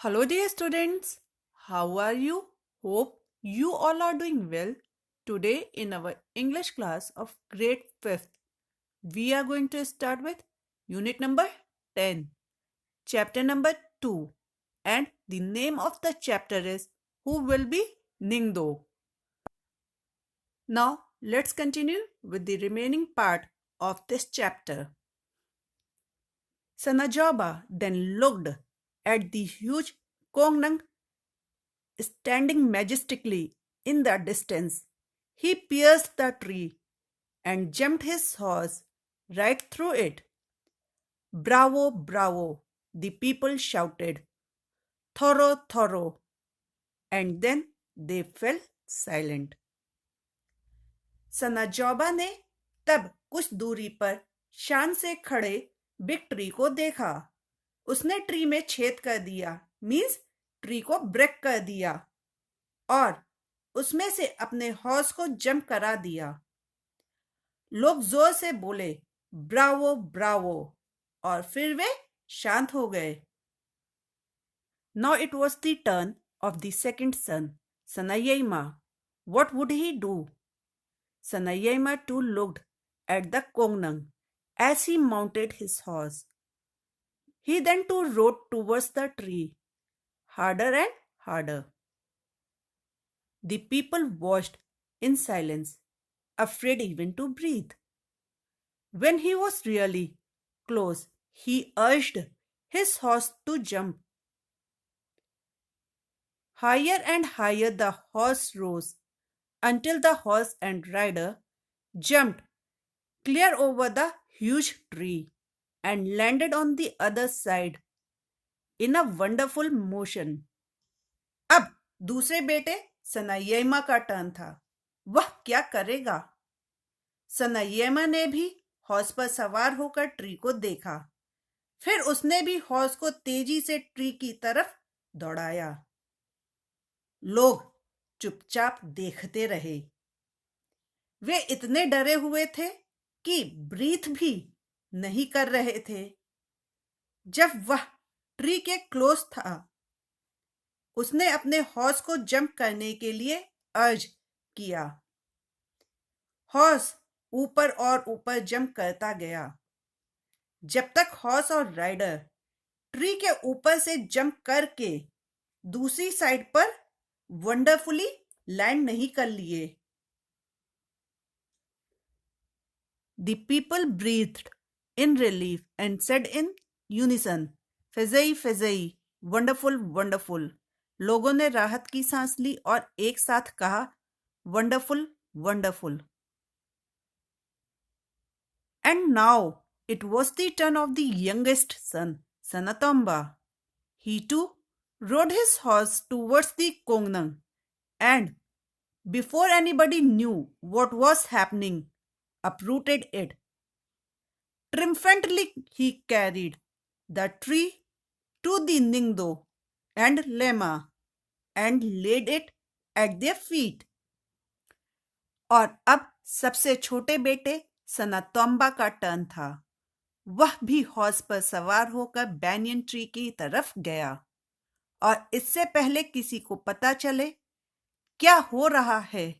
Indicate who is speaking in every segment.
Speaker 1: Hello, dear students. How are you? Hope you all are doing well. Today, in our English class of grade 5th, we are going to start with unit number 10, chapter number 2. And the name of the chapter is Who Will Be Ningdo. Now, let's continue with the remaining part of this chapter. Sanajoba then looked at the huge Kongnang standing majestically in the distance. He pierced the tree and jumped his horse right through it. Bravo, bravo, the people shouted. Thoro, thoro. And then they fell silent. सनाजोबा ने तब कुछ दूरी पर शान से खड़े big tree को देखा. उसने ट्री में छेद कर दिया, मीन्स ट्री को ब्रेक कर दिया और उसमें से अपने हॉर्स को जंप करा दिया. लोग जोर से बोले ब्रावो ब्रावो और फिर वे शांत हो गए. Now it was the turn of the second son, Sanayama. What would he do? Sanayama too looked at the Kongnang as he mounted his horse. He then too rode towards the tree, harder and harder. The people watched in silence, afraid even to breathe. When he was really close, he urged his horse to jump. Higher and higher the horse rose until the horse and rider jumped clear over the huge tree and landed on the other side in a wonderful motion. अब दूसरे बेटे सनायमा का turn था. वह क्या करेगा? सनायमा ने भी हॉर्स पर सवार होकर ट्री को देखा. फिर उसने भी हॉर्स को तेजी से ट्री की तरफ दौड़ाया. लोग चुपचाप देखते रहे. वे इतने डरे हुए थे कि ब्रीथ भी नहीं कर रहे थे. जब वह ट्री के क्लोज था, उसने अपने हॉर्स को जंप करने के लिए अर्ज किया. हॉर्स ऊपर और ऊपर जंप करता गया जब तक हॉर्स और राइडर ट्री के ऊपर से जंप करके दूसरी साइड पर वंडरफुली लैंड नहीं कर लिए. The people breathed in relief and said in unison, "Fezai, fezai, wonderful, wonderful." लोगों ने राहत की सांस ली और एक साथ कहा, "Wonderful, wonderful." And now it was the turn of the youngest son, Sanatomba. He too rode his horse towards the Kongnang, and before anybody knew what was happening, uprooted it. Triumphantly he carried the tree to the Ningdo and Lema and laid it at their feet. और अब सबसे छोटे बेटे सनातोम्बा का turn था. वह भी horse पर सवार होकर बैनियन ट्री की तरफ गया और इससे पहले किसी को पता चले क्या हो रहा है,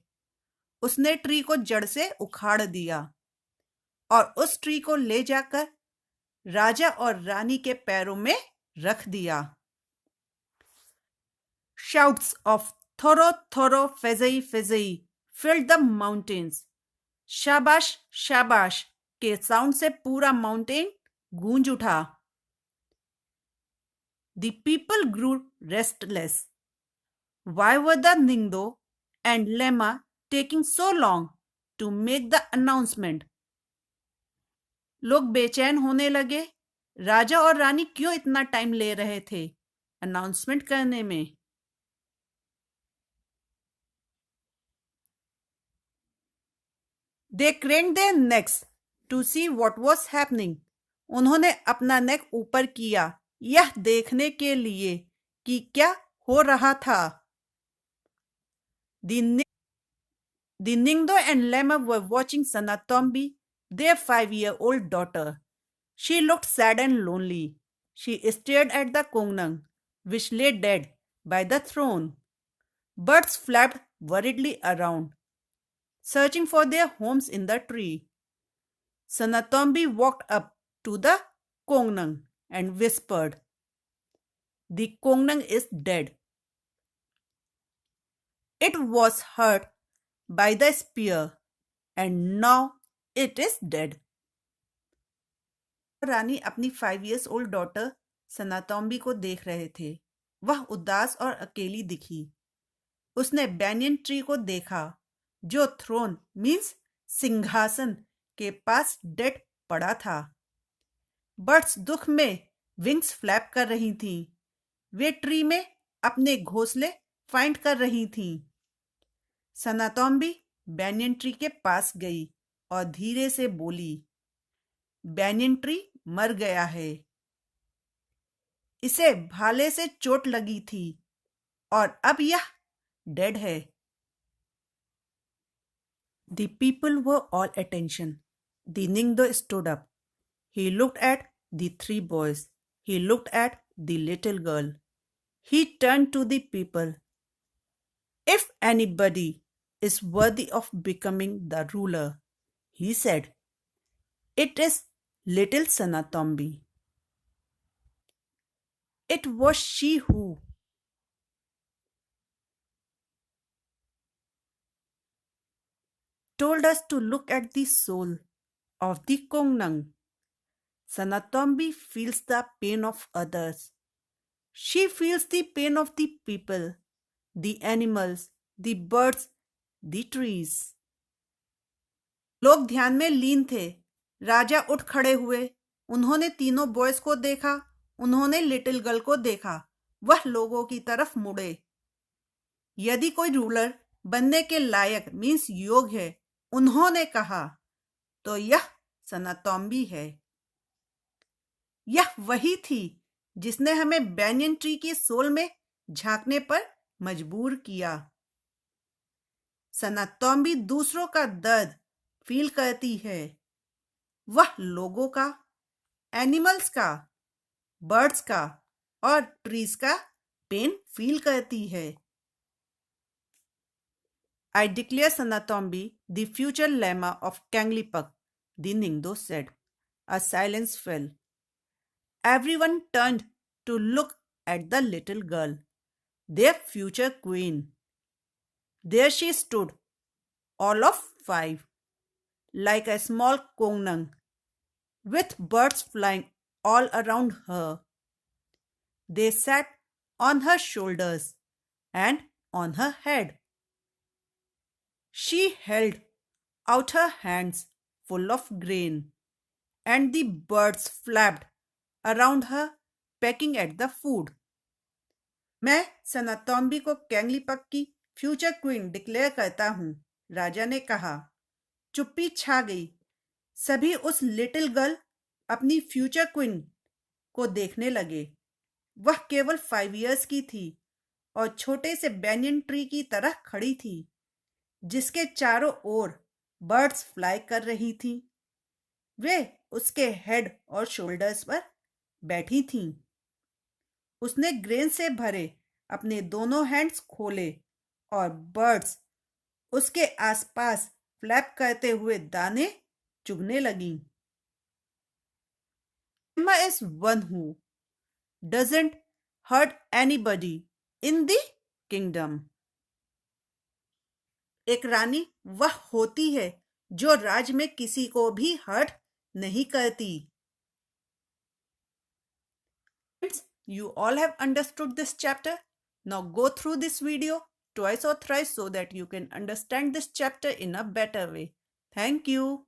Speaker 1: उसने ट्री को जड़ से उखाड़ दिया और उस ट्री को ले जाकर राजा और रानी के पैरों में रख दिया. Shouts of "Thoro, thoro, fezai, fezai" filled the mountains. शाबाश शाबाश के साउंड से पूरा माउंटेन गूंज उठा. The people grew restless. Why were the Ningdo and Lema taking so long to make the announcement? लोग बेचैन होने लगे. राजा और रानी क्यों इतना टाइम ले रहे थे अनाउंसमेंट करने में? They craned their necks to see what was happening. उन्होंने अपना नेक ऊपर किया यह देखने के लिए कि क्या हो रहा था. The Ningdo and Lema were watching Sanatombi, their 5-year-old daughter. She looked sad and lonely. She stared at the Kongnang, which lay dead by the throne. Birds flapped worriedly around, searching for their homes in the tree. Sanatombi walked up to the Kongnang and whispered, "The Kongnang is dead. It was hurt by the spear and now it is dead." रानी अपनी 5 years old daughter सनातोम्बी को देख रहे थे। वह उदास और अकेली दिखी। उसने बैनियन ट्री को देखा जो थ्रोन मीन्स सिंहासन के पास डेड पड़ा था। बर्ड्स दुख में विंग्स फ्लैप कर रही थीं। वे ट्री में अपने घोंसले फाइंड कर रही थीं। सनातोम्बी बैनियन ट्री के पास गई और धीरे से बोली, "बैनियन ट्री मर गया है। इसे भाले से चोट लगी थी और अब यह डेड है." The people were all attention. The Ningdo stood up. He looked at the 3 boys. He looked at the little girl. He turned to the people. "If anybody is worthy of becoming the ruler," he said, "it is little Sanatombi." It was she who told us to look at the soul of the Kongnang. Sanatombi feels the pain of others. She feels the pain of the people, the animals, the birds, the trees. लोग ध्यान में लीन थे। राजा उठ खड़े हुए। उन्होंने तीनों boys को देखा। उन्होंने लिटिल गर्ल को देखा। वह लोगों की तरफ मुड़े। यदि कोई रूलर बनने के लायक मीन्स योग्य है, उन्होंने कहा, तो यह सनातोम्बी है। यह वही थी जिसने हमें बैनियन ट्री की सोल में झांकने पर मजबूर किया। सनातोम्बी दूसरों का दर्द फील करती है। वह लोगों का, एनिमल्स का, बर्ड्स का और ट्रीज का पेन फील करती है। I declare Sanatombi the future Lama of Kanglipak, the Ningdo said. A silence fell. Everyone turned to look at the little girl, their future queen. There she stood, all of 5, like a small kongnang, with birds flying all around her. They sat on her shoulders and on her head. She held out her hands full of grain, and the birds flapped around her, pecking at the food. मैं सनातोम्बी को कैंगलीपक की future queen declare करता हूँ, राजा ने कहा। चुप्पी छा गई। सभी उस लिटिल गर्ल अपनी फ्यूचर क्वीन को देखने लगे। वह केवल 5 years की थी और छोटे से बैनियन ट्री की तरह खड़ी थी, जिसके चारों ओर बर्ड्स फ्लाई कर रही थीं। वे उसके हेड और शोल्डर्स पर बैठी थीं। उसने ग्रेन से भरे अपने दोनों हैंड्स खोले और बर्ड्स उसके आसपास फ्लैप करते हुए दाने चुगने लगीं। Emma is one who doesn't hurt anybody in the kingdom. एक रानी वह होती है जो राज में किसी को भी हर्ट नहीं करती। You all have understood this chapter. Now go through this video twice or thrice so that you can understand this chapter in a better way. Thank you.